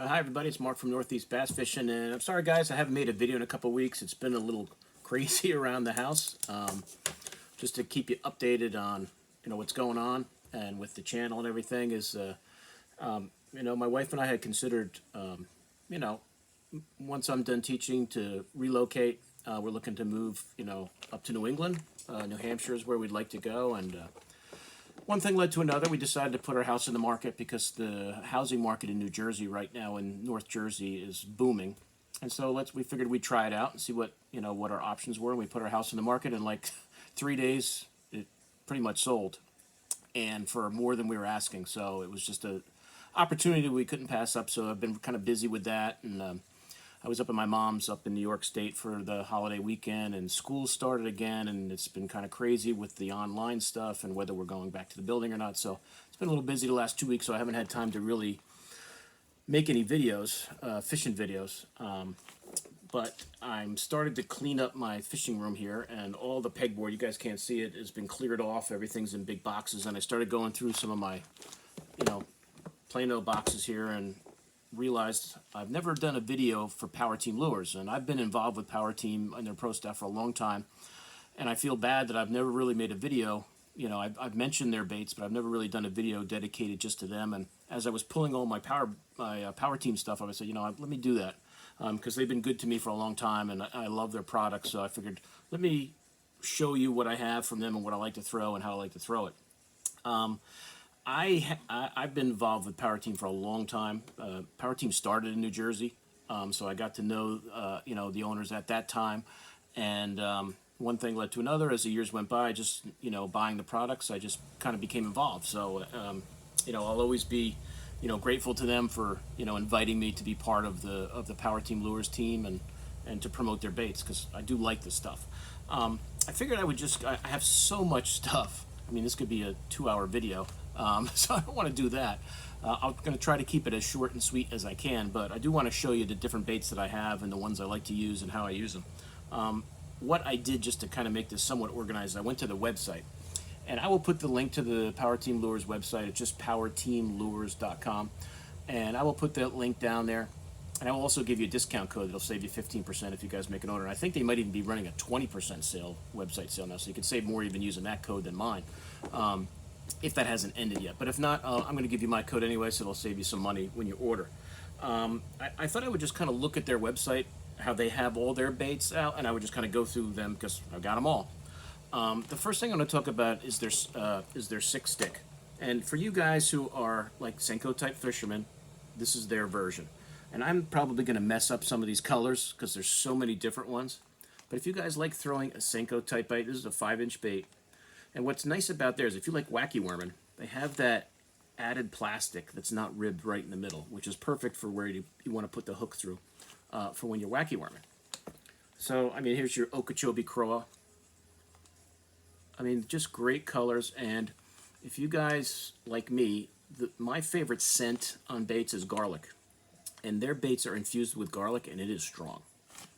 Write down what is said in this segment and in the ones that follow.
Hi everybody, it's Mark from Northeast Bass Fishing, and I'm sorry guys I haven't made a video in a couple weeks. It's been a little crazy around the house. Just to keep you updated on what's going on and with the channel and everything is my wife and I had considered once I'm done teaching to relocate. We're looking to move up to New England. New Hampshire is where we'd like to go, and one thing led to another. We decided to put our house in the market because the housing market in New Jersey right now, in North Jersey, is booming. And so we figured we'd try it out and see what our options were. And we put our house in the market in like 3 days. It pretty much sold, and for more than we were asking. So it was just a opportunity we couldn't pass up. So I've been kind of busy with that, and I was up at my mom's up in New York State for the holiday weekend, and school started again, and it's been kind of crazy with the online stuff and whether we're going back to the building or not. So it's been a little busy the last 2 weeks, so I haven't had time to really make any videos, fishing videos. But I'm starting to clean up my fishing room here, and all the pegboard, you guys can't see it, has been cleared off. Everything's in big boxes, and I started going through some of my, Plano boxes here, and realized I've never done a video for PowerTeam lures, and I've been involved with PowerTeam and their pro staff for a long time, and I feel bad that I've never really made a video. I've mentioned their baits, but I've never really done a video dedicated just to them. And as I was pulling all my PowerTeam stuff, I said, let me do that, because they've been good to me for a long time, and I love their products. So I figured, let me show you what I have from them and what I like to throw and how I like to throw it. I've been involved with PowerTeam for a long time. PowerTeam started in New Jersey, so I got to know the owners at that time, and one thing led to another. As the years went by, just buying the products, I just kind of became involved. So I'll always be grateful to them for inviting me to be part of the PowerTeam Lures team and to promote their baits, because I do like this stuff. I figured I have so much stuff. I mean, this could be a 2-hour video. So I don't want to do that. I'm going to try to keep it as short and sweet as I can, but I do want to show you the different baits that I have and the ones I like to use and how I use them. What I did just to kind of make this somewhat organized, I went to the website, and I will put the link to the PowerTeam Lures website. It's just powerteamlures.com, and I will put that link down there, and I will also give you a discount code that'll save you 15% if you guys make an order. And I think they might even be running a 20% sale, website sale now, so you can save more even using that code than mine. If that hasn't ended yet. But if not, I'm going to give you my code anyway, so it'll save you some money when you order. I thought I would just kind of look at their website, how they have all their baits out, and I would just kind of go through them because I've got them all. The first thing I'm going to talk about is their 6-stick. And for you guys who are like Senko type fishermen, this is their version. And I'm probably going to mess up some of these colors because there's so many different ones. But if you guys like throwing a Senko type bait, this is a 5-inch bait. And what's nice about theirs, if you like wacky worming, they have that added plastic that's not ribbed right in the middle, which is perfect for where you want to put the hook through for when you're wacky worming. So, I mean, here's your Okeechobee Craw. I mean, just great colors. And if you guys, like me, my favorite scent on baits is garlic. And their baits are infused with garlic, and it is strong.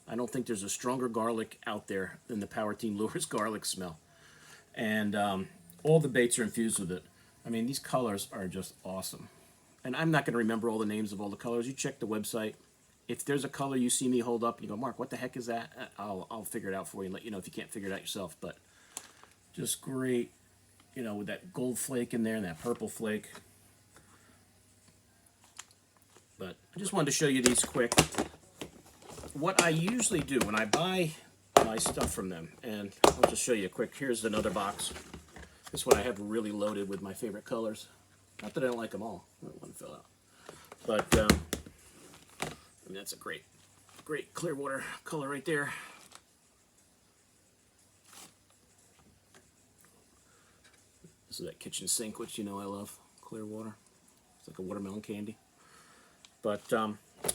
I don't think there's a stronger garlic out there than the PowerTeam Lures garlic smell. And all the baits are infused with it. I mean, these colors are just awesome. And I'm not going to remember all the names of all the colors. You check the website. If there's a color you see me hold up, you go, Mark, what the heck is that? I'll figure it out for you and let you know if you can't figure it out yourself. But just great, with that gold flake in there and that purple flake. But I just wanted to show you these quick. What I usually do when I buy my stuff from them, and I'll just show you quick. Here's another box. This one I have really loaded with my favorite colors. Not that I don't like them all. One fell out. But I mean, that's a great Clearwater color right there. This is that kitchen sink, which I love. Clearwater. It's like a watermelon candy. But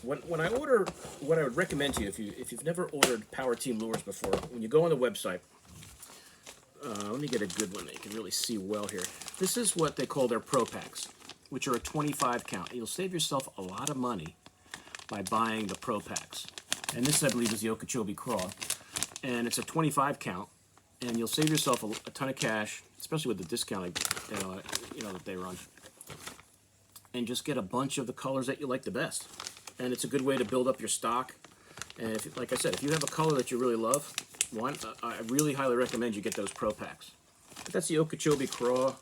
when I order, what I would recommend to you, if you've never ordered PowerTeam Lures before, when you go on the website, let me get a good one that you can really see well here. This is what they call their Pro Packs, which are a 25 count. You'll save yourself a lot of money by buying the Pro Packs. And this, I believe, is the Okeechobee Craw. And it's a 25 count, and you'll save yourself a ton of cash, especially with the discount that they run. And just get a bunch of the colors that you like the best. and it's a good way to build up your stock. And if, like I said, if you have a color that you really love, I really highly recommend you get those Pro Packs. But that's the Okeechobee Craw.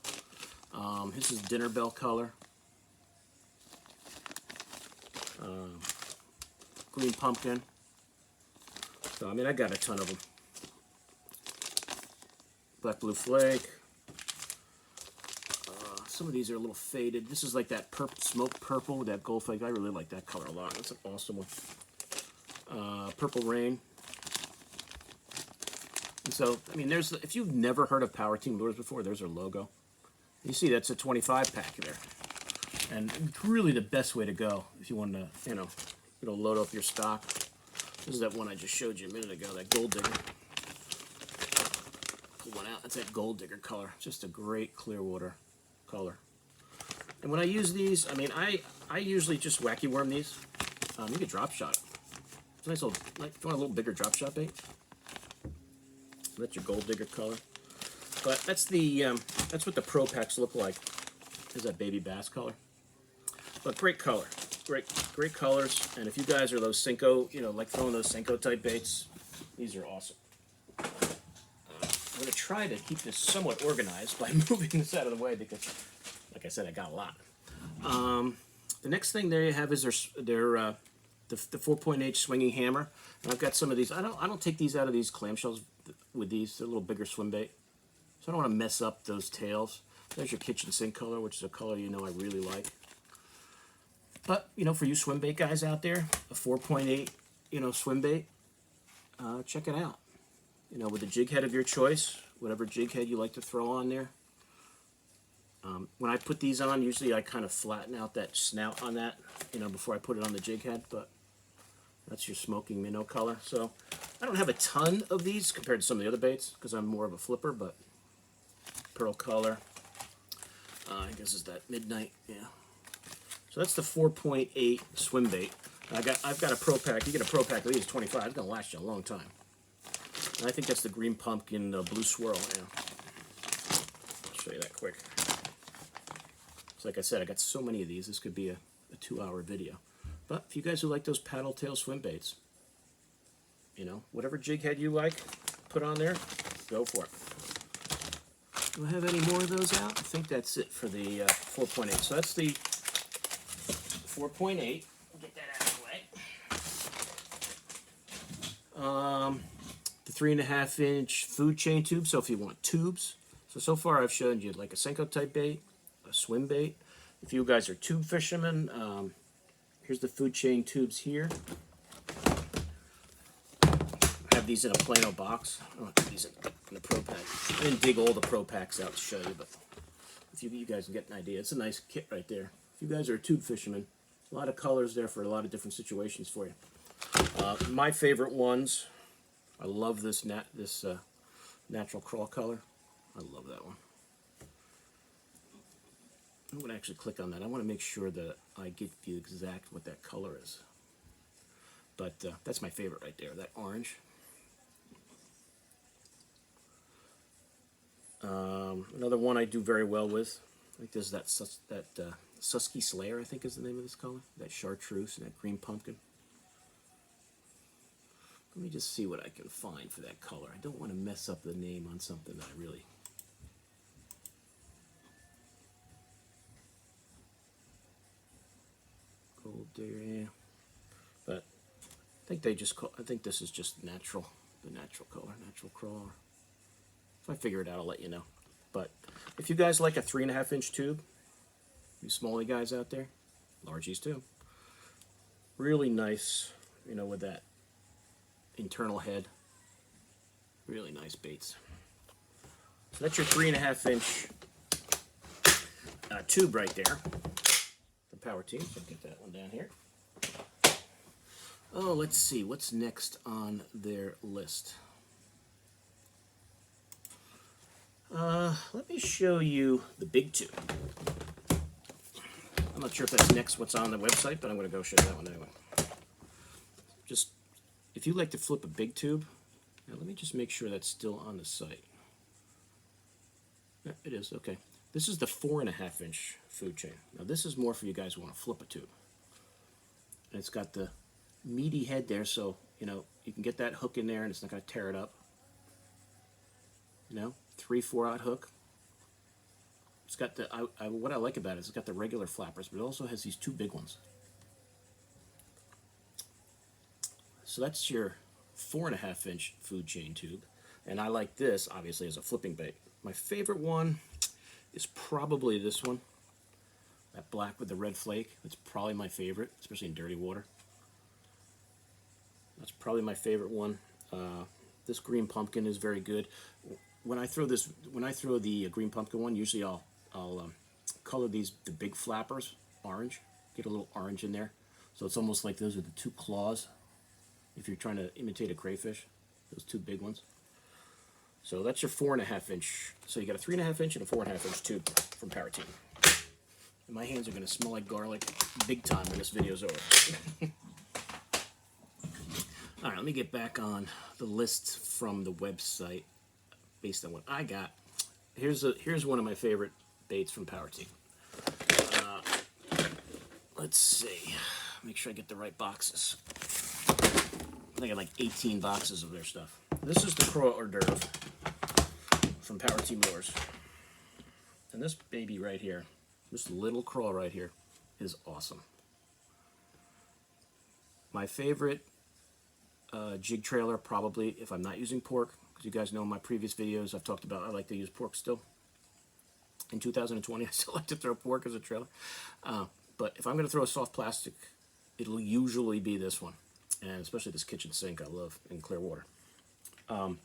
This is Dinner Bell color. Green Pumpkin. So, I mean, I got a ton of them. Black Blue Flake. Some of these are a little faded. This is like that smoked purple with that gold flake. I really like that color a lot. That's an awesome one. Purple Rain. And so, I mean, if you've never heard of PowerTeam lures before, there's their logo. You see, that's a 25 pack there. And it's really the best way to go if you want to, load up your stock. This is that one I just showed you a minute ago, that Gold Digger. Pull one out. That's that Gold Digger color. Just a great Clearwater color. And when I use these, I mean, I usually just wacky worm these. You could drop shot it. It's a nice little, like, if you want a little bigger drop shot bait, that's your Gold Digger color. But that's what the Pro Packs look like. Is that baby bass color. But great color, great colors. And if you guys are those Senko, like throwing those Senko type baits, these are awesome. I'm going to try to keep this somewhat organized by moving this out of the way because, like I said, I got a lot. The next thing there you have is the 4.8 swinging hammer. And I've got some of these. I don't take these out of these clamshells with these. They're a little bigger swim bait, so I don't want to mess up those tails. There's your kitchen sink color, which is a color I really like. But for you swim bait guys out there, a 4.8 swim bait, check it out. With a jig head of your choice, whatever jig head you like to throw on there. When I put these on, usually I kind of flatten out that snout on that, before I put it on the jig head, but that's your smoking minnow color. So I don't have a ton of these compared to some of the other baits because I'm more of a flipper, but pearl color. I guess it's that midnight, yeah. So that's the 4.8 swim bait. I've got a Pro Pack. You get a Pro Pack of these 25. It's gonna last you a long time. And I think that's the Green Pumpkin Blue Swirl. Yeah. I'll show you that quick. So like I said, I got so many of these. This could be a 2-hour video. But if you guys who like those paddle tail swim baits, whatever jig head you like, put on there, go for it. Do I have any more of those out? I think that's it for the 4.8. So that's the 4.8. Get that out of the way. The 3.5-inch food chain tube. So if you want tubes. So far I've shown you like a Senko type bait, a swim bait. If you guys are tube fishermen, here's the food chain tubes here. I have these in a Plano box. I don't have these in the Pro Pack. I didn't dig all the Pro Packs out to show you, but if you guys can get an idea, it's a nice kit right there. If you guys are tube fishermen, a lot of colors there for a lot of different situations for you. My favorite ones, I love this natural Craw color. I love that one. I'm going to actually click on that. I want to make sure that I get you exact what that color is. But that's my favorite right there, that orange. Another one I do very well with, I think there's that Susky Slayer, I think is the name of this color. That chartreuse and that green pumpkin. Let me just see what I can find for that color. I don't want to mess up the name on something that I really... Gold Digger, yeah. But I think I think this is just natural, the natural color, natural Craw. If I figure it out, I'll let you know. But if you guys like a 3.5-inch tube, you smallie guys out there, largies too, really nice, with that internal head, really nice baits. So that's your 3.5-inch tube right there. PowerTeam, so get that one down here. Oh, let's see, what's next on their list? Let me show you the big tube. I'm not sure if that's next what's on the website, but I'm going to go show that one anyway. Just, if you like to flip a big tube, now let me just make sure that's still on the site. Yeah, it is, okay. This is the 4.5-inch food chain. Now this is more for you guys who want to flip a tube. and it's got the meaty head there, so you know you can get that hook in there and it's not going to tear it up. You know, 3-4 hook. It's got the what I like about it is it's got the regular flappers, but it also has these two big ones. So that's your 4.5-inch food chain tube, and I like this obviously as a flipping bait. My favorite one is probably this one, that black with the red flake. It's probably my favorite, especially in dirty water. That's probably my favorite one. This green pumpkin is very good. When I throw the green pumpkin one, usually I'll color the big flappers orange. Get a little orange in there, so it's almost like those are the two claws. If you're trying to imitate a crayfish, those two big ones. So that's your 4.5-inch. So you got a 3.5-inch and a 4.5-inch tube from PowerTeam. And my hands are going to smell like garlic big time when this video's over. All right, let me get back on the list from the website based on what I got. Here's one of my favorite baits from PowerTeam. Let's see. Make sure I get the right boxes. I got like 18 boxes of their stuff. This is the Craw hors d'oeuvre from PowerTeam lures. And this baby right here, this little craw right here, is awesome. My favorite jig trailer, probably, if I'm not using pork, because you guys know in my previous videos I've talked about I like to use pork still. In 2020, I still like to throw pork as a trailer. But if I'm going to throw a soft plastic, it'll usually be this one. And especially this kitchen sink I love in clear water. And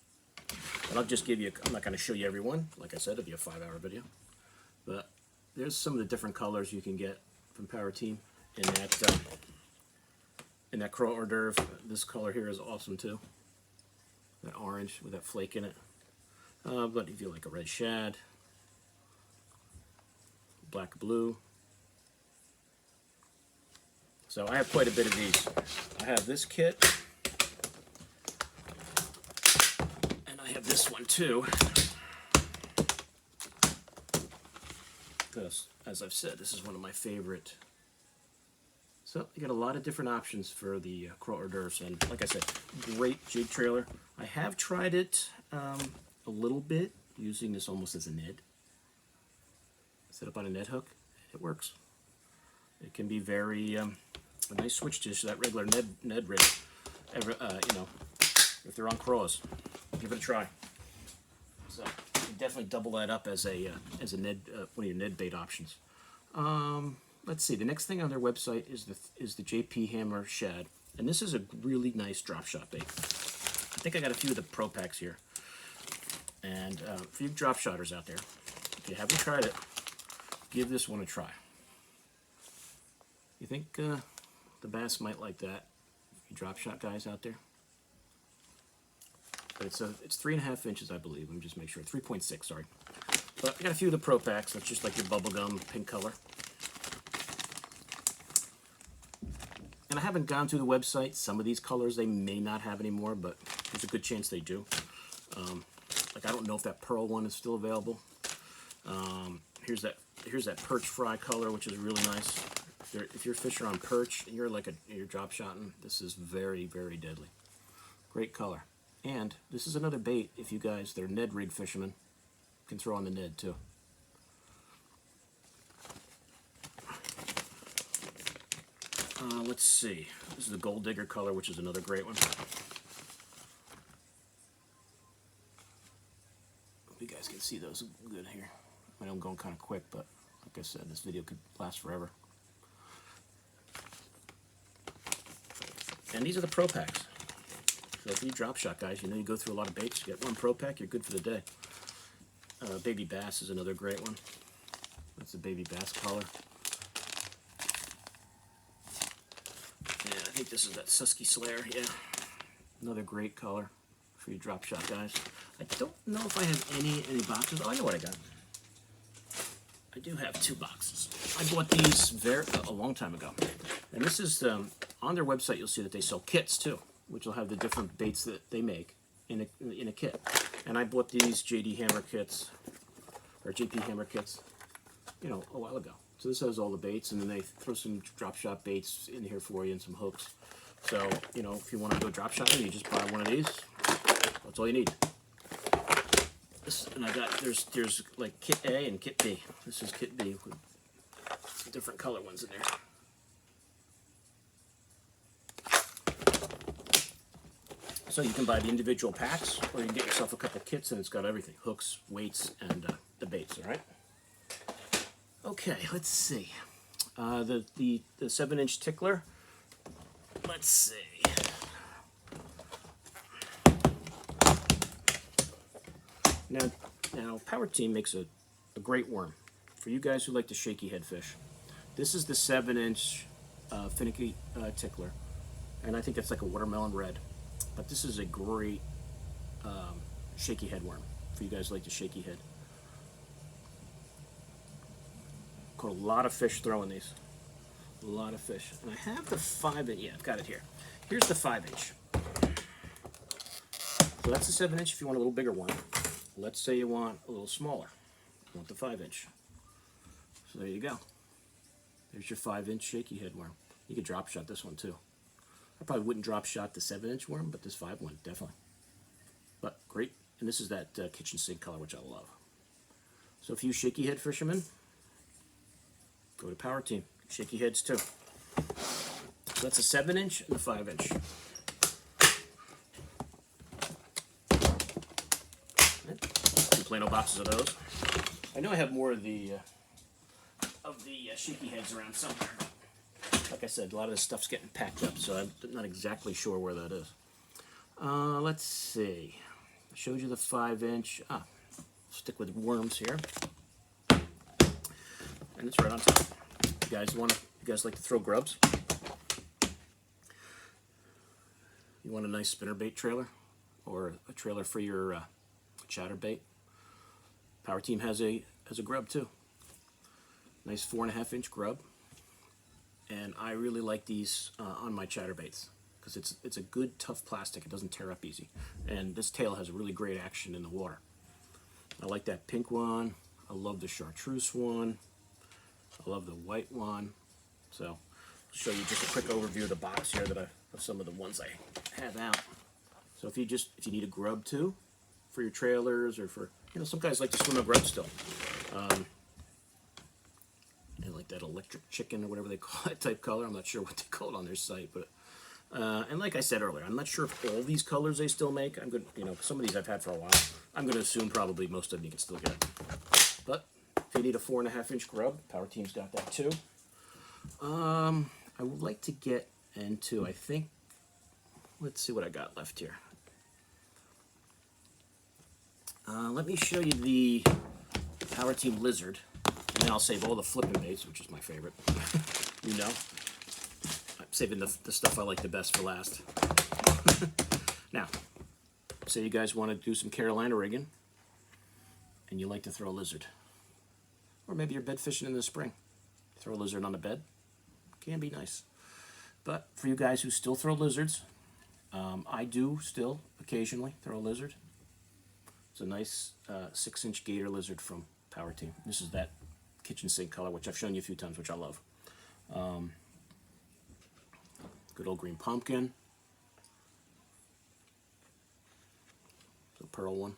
I'll just give you, I'm not going to show you every one. Like I said, it'll be a 5-hour video. But there's some of the different colors you can get from PowerTeam in that Craw hors d'oeuvre. This color here is awesome too. That orange with that flake in it. But if you like a red shad, black blue. So I have quite a bit of these. I have this kit, and I have this one too. Because, as I've said, this is one of my favorite. So you got a lot of different options for the Craw hors d'oeuvres, and like I said, great jig trailer. I have tried it a little bit using this almost as a Ned. Set up on a Ned hook, it works. It can be very a nice switch dish to that regular Ned rig. You know, if they're on craws, give it a try. So you can definitely double that up as a Ned one of your Ned bait options. Let's see. The next thing on their website is the JP Hammer Shad, and this is a really nice drop shot bait. I think I got a few of the pro packs here, and for you drop shotters out there, if you haven't tried it, give this one a try. You think the bass might like that? You drop shot guys out there. But it's 3.5 inches, I believe. Let me just make sure. 3.6, sorry. But I got a few of the pro packs. That's just like your bubblegum pink color. And I haven't gone to the website. Some of these colors they may not have anymore, but there's a good chance they do. Like I don't know if that pearl one is still available. Here's that perch fry color, which is really nice. If you're fishing on perch and you're drop shotting, this is very, very deadly. Great color. And this is another bait if you guys that are Ned rig fishermen can throw on the Ned too. Let's see. This is the Gold Digger color, which is another great one. Hope you guys can see those good here. I know I'm going kind of quick, but like I said, this video could last forever. And these are the pro packs. So if you drop shot guys, you know you go through a lot of baits, you get one pro pack, you're good for the day. Baby bass is another great one. That's the baby bass color. Yeah, I think this is that Susky Slayer, yeah. Another great color for you drop shot guys. I don't know if I have any boxes. Oh, I know what I got. I do have 2 boxes. I bought these a long time ago. And this is, on their website you'll see that they sell kits too, which will have the different baits that they make in a kit. And I bought these JP Hammer kits, you know, a while ago. So this has all the baits, and then they throw some drop shot baits in here for you and some hooks. So, you know, if you want to go drop shotting, you just buy one of these. That's all you need. This, and I got, there's like kit A and kit B. This is kit B with different color ones in there. So you can buy the individual packs, or you can get yourself a couple kits and it's got everything. Hooks, weights, and the baits, all right? Okay, let's see. The 7-inch Tickler. Let's see. Now PowerTeam makes a great worm. For you guys who like the shaky head fish, this is the 7-inch finicky Tickler. And I think that's like a watermelon red. But this is a great shaky head worm for you guys who like the shaky head. Caught a lot of fish throwing these. A lot of fish. And I have the 5-inch. Yeah, I've got it here. Here's the 5-inch. So that's the 7-inch if you want a little bigger one. Let's say you want a little smaller. You want the 5-inch. So there you go. There's your 5-inch shaky head worm. You could drop shot this one too. I probably wouldn't drop shot the 7-inch worm, but this 5 one, definitely. But great. And this is that kitchen sink color, which I love. So if you shaky head fishermen, go to PowerTeam. Shaky heads too. So that's a 7-inch and a 5-inch. Two Plano boxes of those. I know I have more of the shaky heads around somewhere. Like I said, a lot of this stuff's getting packed up, so I'm not exactly sure where that is. Let's see. I showed you the 5-inch. Stick with worms here. And it's right on top. You guys like to throw grubs? You want a nice spinnerbait trailer? Or a trailer for your chatterbait? PowerTeam has a grub too. Nice 4.5-inch grub. And I really like these on my chatterbaits because it's a good tough plastic. It doesn't tear up easy. And this tail has a really great action in the water. I like that pink one. I love the chartreuse one. I love the white one. So I'll show you just a quick overview of the box here of some of the ones I have out. So if you need a grub too for your trailers, or for, some guys like to swim a grub still. And like that electric chicken or whatever they call it type color. I'm not sure what they call it on their site, but and like I said earlier, I'm not sure if all these colors they still make. I'm good, some of these I've had for a while. I'm going to assume probably most of them you can still get. But if you need a 4.5-inch grub, PowerTeam's got that too. I would like to get into, I think, let's see what I got left here. Let me show you the PowerTeam Lizard, and then I'll save all the flipping baits, which is my favorite. I'm saving the stuff I like the best for last. Now, say you guys want to do some Carolina rigging, and you like to throw a lizard. Or maybe you're bed fishing in the spring. Throw a lizard on the bed. Can be nice. But for you guys who still throw lizards, I do still occasionally throw a lizard. It's a nice 6-inch Gator lizard from PowerTeam. This is that kitchen sink color, which I've shown you a few times, which I love. Good old green pumpkin. The pearl one.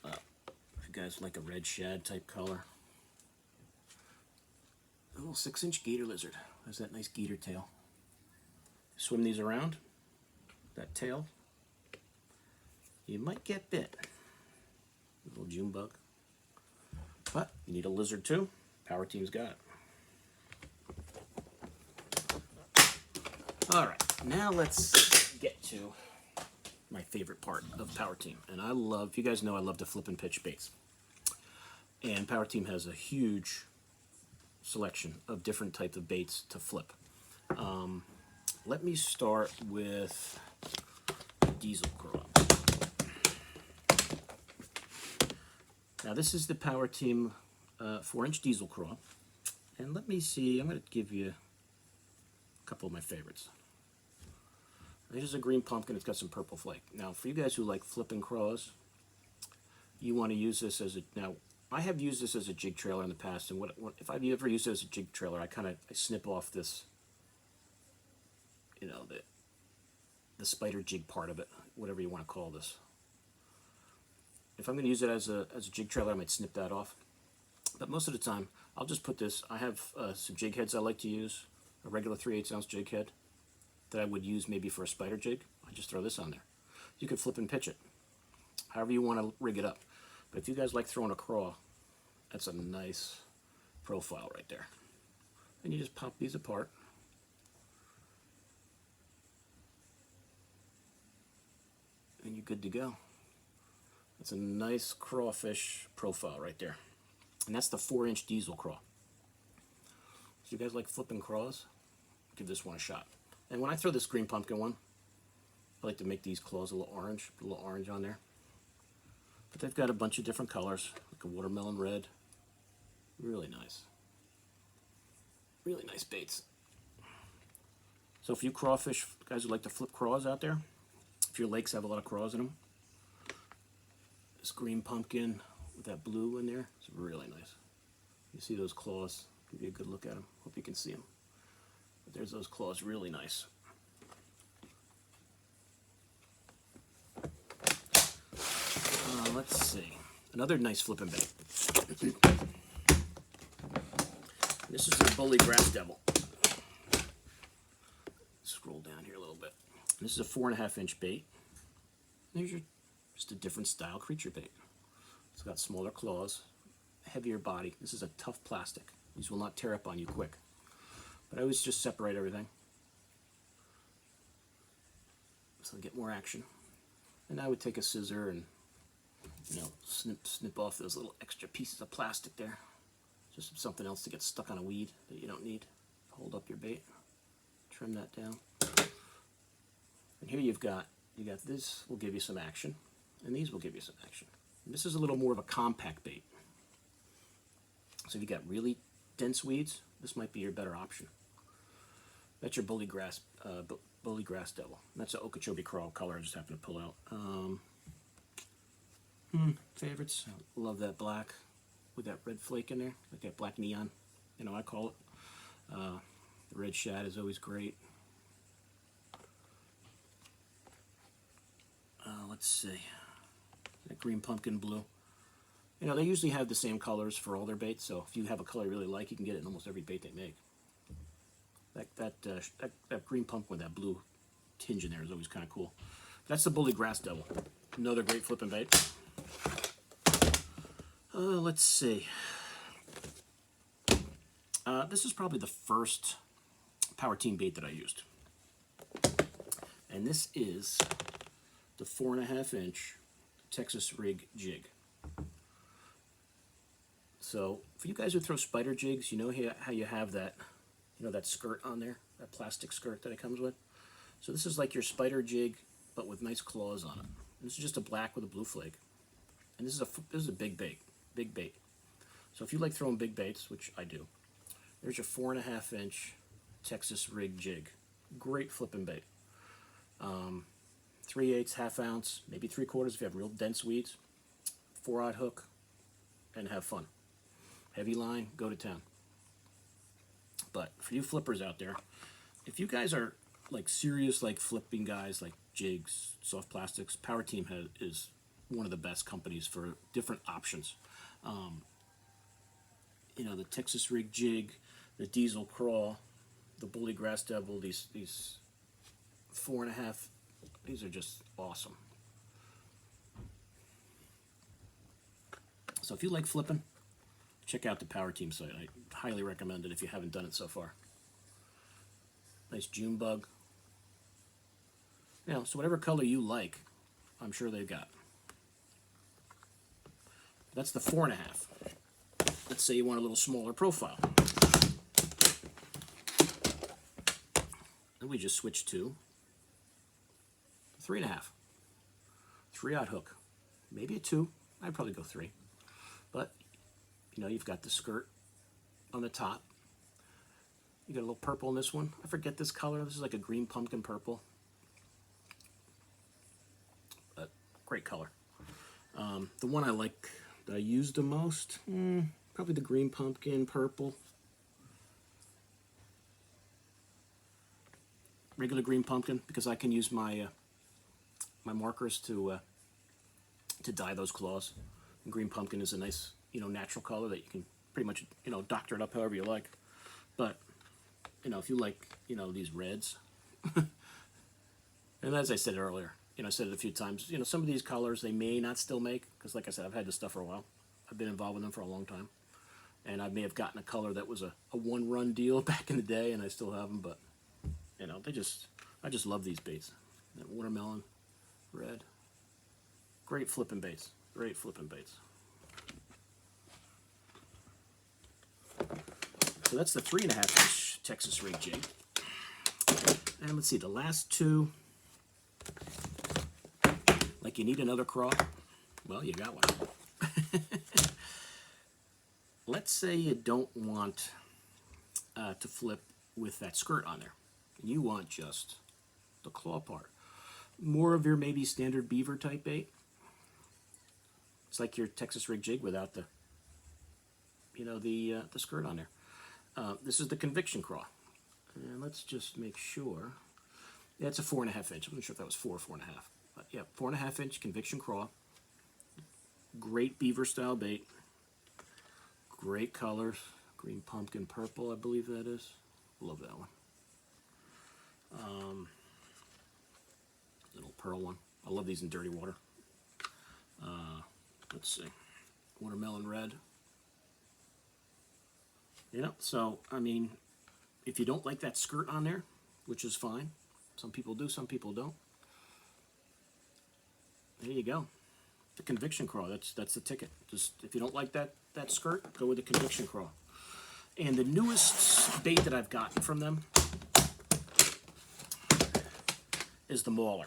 If you guys like a red shad type color. A little 6-inch Gator lizard. Has that nice Gator tail. Swim these around. That tail. You might get bit. A little June bug. But you need a lizard too. PowerTeam's got it. Alright, now let's get to my favorite part of PowerTeam. And I love, you guys know I love to flip and pitch baits. And PowerTeam has a huge selection of different types of baits to flip. Let me start with diesel craw. Now this is the PowerTeam 4-inch diesel craw, and let me see, I'm going to give you a couple of my favorites. This is a green pumpkin, it's got some purple flake. Now for you guys who like flipping craws, you want to use this as a, now I have used this as a jig trailer in the past, and if I've ever used it as a jig trailer, I snip off this, you know, the spider jig part of it, whatever you want to call this. If I'm going to use it as a jig trailer, I might snip that off. But most of the time, I'll just put this. I have some jig heads I like to use, a regular 3/8 ounce jig head that I would use maybe for a spider jig. I just throw this on there. You can flip and pitch it, however you want to rig it up. But if you guys like throwing a craw, that's a nice profile right there. And you just pop these apart. And you're good to go. That's a nice crawfish profile right there. And that's the 4-inch diesel craw. So you guys like flipping craws? Give this one a shot. And when I throw this green pumpkin one, I like to make these claws a little orange, put a little orange on there. But they've got a bunch of different colors, like a watermelon red. Really nice. Really nice baits. So if you crawfish guys who like to flip craws out there, if your lakes have a lot of craws in them, this green pumpkin with that blue in there, it's really nice. You see those claws? Give you a good look at them. Hope you can see them. But there's those claws, really nice. Let's see. Another nice flipping bait. This is a bully grass devil. Scroll down here a little bit. This is a 4.5-inch bait. There's just a different style creature bait. It's got smaller claws, heavier body. This is a tough plastic. These will not tear up on you quick. But I always just separate everything so I get more action. And I would take a scissor and, you know, snip off those little extra pieces of plastic there. Just something else to get stuck on a weed that you don't need. Hold up your bait. Trim that down. And here you got this will give you some action, and these will give you some action. And this is a little more of a compact bait. So if you got really dense weeds, this might be your better option. That's your bully grass devil. That's an Okeechobee Craw color I just happened to pull out. Favorites. Love that black with that red flake in there, like that black neon. You know, I call it. The red shad is always great. Let's see. That green pumpkin blue. You know, they usually have the same colors for all their baits, so if you have a color you really like, you can get it in almost every bait they make. That green pumpkin with that blue tinge in there is always kind of cool. That's the bully grass devil. Another great flipping bait. Let's see. This is probably the first PowerTeam bait that I used. And this is the 4.5-inch Texas rig jig. So for you guys who throw spider jigs, you know how you have that, you know, that skirt on there, that plastic skirt that it comes with. So this is like your spider jig, but with nice claws on it. This is just a black with a blue flake, and this is a big bait. So if you like throwing big baits, which I do, there's your 4.5-inch Texas rig jig. Great flipping bait. 3/8, ½ ounce, maybe 3/4 if you have real dense weeds. 4/0 hook, and have fun. Heavy line, go to town. But for you flippers out there, if you guys are like serious, like flipping guys, like jigs, soft plastics, PowerTeam is one of the best companies for different options. You know, the Texas rig jig, the diesel craw, the bully grass devil, these 4.5, these are just awesome. So if you like flipping, check out the PowerTeam site. I highly recommend it if you haven't done it so far. Nice June bug. You know, so whatever color you like, I'm sure they've got. That's the 4.5. Let's say you want a little smaller profile. Then we just switch to 3.5. 3/0 hook. Maybe a 2. I'd probably go 3. But, you know, you've got the skirt on the top. You got a little purple in this one. I forget this color. This is like a green pumpkin purple. But great color. The one I like that I use the most, probably the green pumpkin, purple. Regular green pumpkin, because I can use my my markers to dye those claws. And green pumpkin is a nice, natural color that you can pretty much, doctor it up however you like. But, if you like, these reds, and as I said earlier, I said it a few times, some of these colors they may not still make, because like I said, I've had this stuff for a while. I've been involved with them for a long time. And I may have gotten a color that was a one-run deal back in the day, and I still have them, but, I just love these baits. That watermelon, red. Great flipping baits. Great flipping baits. So that's the 3.5-inch Texas rig jig. And let's see, the last two, like you need another craw. Well, you got one. Let's say you don't want to flip with that skirt on there. You want just the claw part. More of your maybe standard beaver type bait. It's like your Texas rig jig without the, the skirt on there. This is the conviction craw. And let's just make sure. Yeah, it's a 4.5 inch. I'm not sure if that was 4 or 4.5. But yeah, 4.5 inch conviction craw. Great beaver style bait. Great colors. Green pumpkin purple, I believe that is. Love that one. Little pearl one. I love these in dirty water. Let's see. Watermelon red. So, I mean, if you don't like that skirt on there, which is fine. Some people do, some people don't. There you go. The conviction craw, that's the ticket. Just if you don't like that skirt, go with the conviction craw. And the newest bait that I've gotten from them is the Mauler.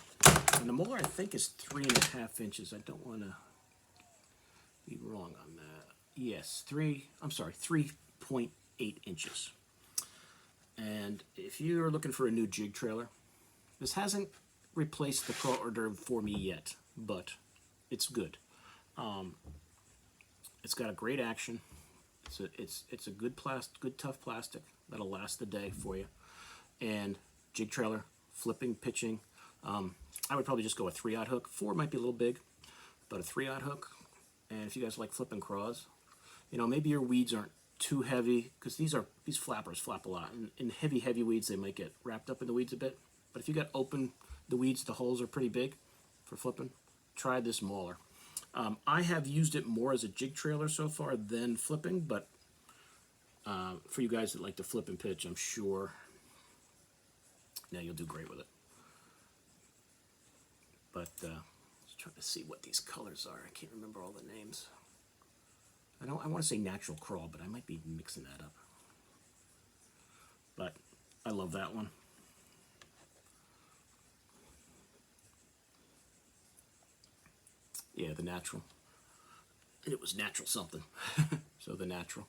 And the Mauler, I think, is 3.5 inches. I don't want to be wrong on that. Yes, 3.8 inches. And if you're looking for a new jig trailer, this hasn't replaced the Craw hors d'oeuvre for me yet, but it's good. It's got a great action. It's a good tough plastic that'll last the day for you. And jig trailer, flipping, pitching. I would probably just go a 3/0 hook. 4 might be a little big, but a 3/0 hook. And if you guys like flipping craws, maybe your weeds aren't too heavy, because these flappers flap a lot. And in heavy weeds, they might get wrapped up in the weeds a bit. But if you got the weeds, the holes are pretty big for flipping. Try this Mauler. I have used it more as a jig trailer so far than flipping, but for you guys that like to flip and pitch, I'm sure you'll do great with it. But let's try to see what these colors are. I can't remember all the names. I want to say natural crawl, but I might be mixing that up. But I love that one. Yeah, the natural. And it was natural something. So the natural.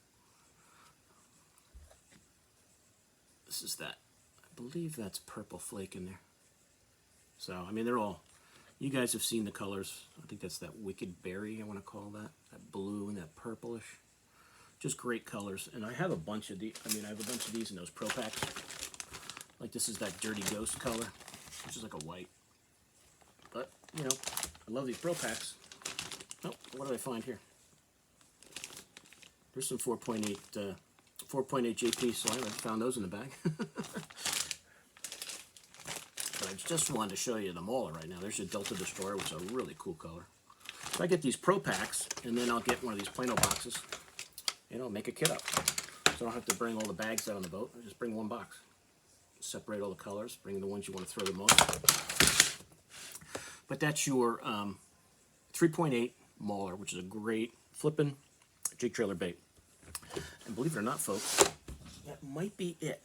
This is that. I believe that's purple flake in there. So, I mean, they're all, you guys have seen the colors. I think that's that wicked berry, I want to call that. That blue and that purplish. Just great colors. And I have a bunch of these. I have a bunch of these in those Pro Packs. Like this is that Dirty Ghost color, which is like a white. But, I love these Pro Packs. Oh, what did I find here? There's some 4.8 JP, so I found those in the bag. But I just wanted to show you the Mauler right now. There's your Delta Destroyer, which is a really cool color. So I get these Pro Packs, and then I'll get one of these Plano boxes, and I'll make a kit up. So I don't have to bring all the bags out on the boat. I just bring one box. Separate all the colors, bring the ones you want to throw the most. But that's your 3.8 Mauler, which is a great flipping jig trailer bait. And believe it or not, folks, that might be it.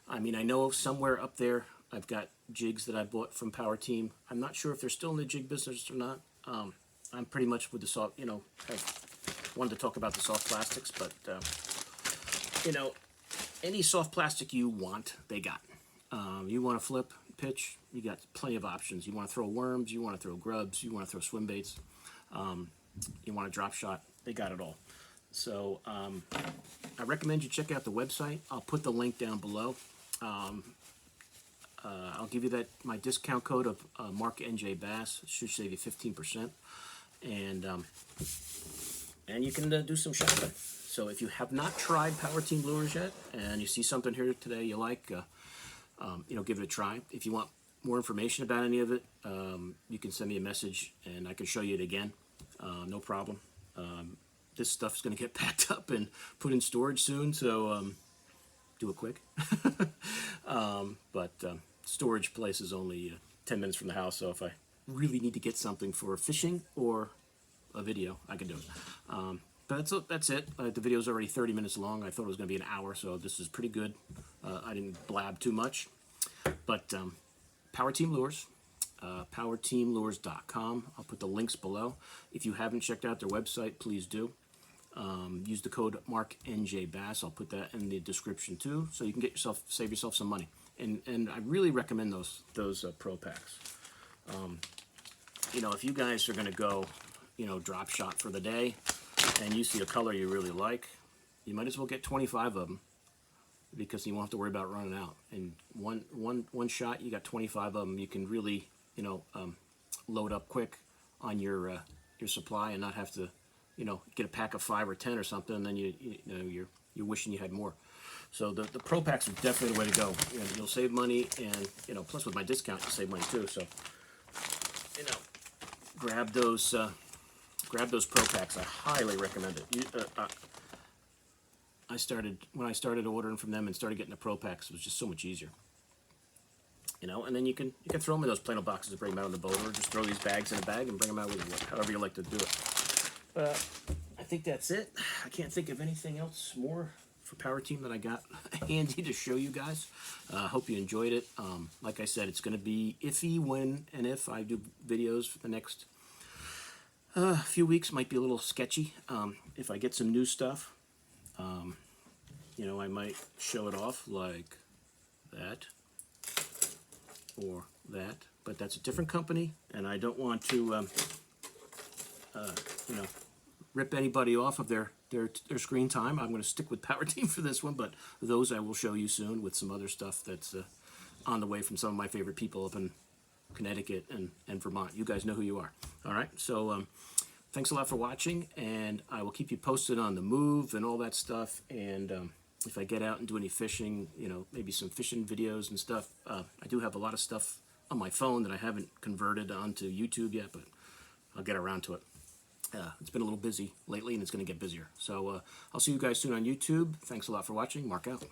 I mean, I know somewhere up there I've got jigs that I bought from PowerTeam. I'm not sure if they're still in the jig business or not. I'm pretty much with the soft, I wanted to talk about the soft plastics, but, any soft plastic you want, they got. You want to flip, pitch, you got plenty of options. You want to throw worms, you want to throw grubs, you want to throw swim baits. you want a drop shot, they got it all. So I recommend you check out the website. I'll put the link down below. I'll give you my discount code of Mark NJ Bass. It should save you 15%, and you can do some shopping. So if you have not tried PowerTeam lures yet, and you see something here today you like, give it a try. If you want more information about any of it, you can send me a message, and I can show you it again. No problem. This stuff's going to get packed up and put in storage soon, so do it quick. But storage place is only 10 minutes from the house, so if I really need to get something for fishing or a video, I can do it. But that's it. The video's already 30 minutes long. I thought it was going to be an hour, so this is pretty good. I didn't blab too much. But PowerTeam Lures, PowerTeamLures.com. I'll put the links below. If you haven't checked out their website, please do. Use the code MarkNJBass. I'll put that in the description too, so you can save yourself some money. And I really recommend those pro packs. If you guys are going to go, drop shot for the day, and you see a color you really like, you might as well get 25 of them, because you won't have to worry about running out. And one shot, you got 25 of them. You can really, load up quick on your supply and not have to, get a pack of 5 or 10 or something, and then you're wishing you had more. So the pro packs are definitely the way to go. You'll save money, and plus with my discount, you'll save money too. So grab those pro packs. I highly recommend it. When I started ordering from them and started getting the pro packs, it was just so much easier. And then you can throw them in those Plano boxes and bring them out on the boat, or just throw these bags in a bag and bring them out with you, however you like to do it. I think that's it. I can't think of anything else more for PowerTeam that I got handy to show you guys. Hope you enjoyed it. Like I said, it's going to be iffy when and if I do videos for the next few weeks. Might be a little sketchy. If I get some new stuff, I might show it off like that or that, but that's a different company, and I don't want to rip anybody off of their screen time. I'm going to stick with PowerTeam for this one, but those I will show you soon with some other stuff that's on the way from some of my favorite people up in Connecticut and Vermont. You guys know who you are. All right, so thanks a lot for watching, and I will keep you posted on the move and all that stuff. And if I get out and do any fishing, maybe some fishing videos and stuff. I do have a lot of stuff on my phone that I haven't converted onto YouTube yet, but I'll get around to it. It's been a little busy lately, and it's going to get busier. So I'll see you guys soon on YouTube. Thanks a lot for watching. Mark out.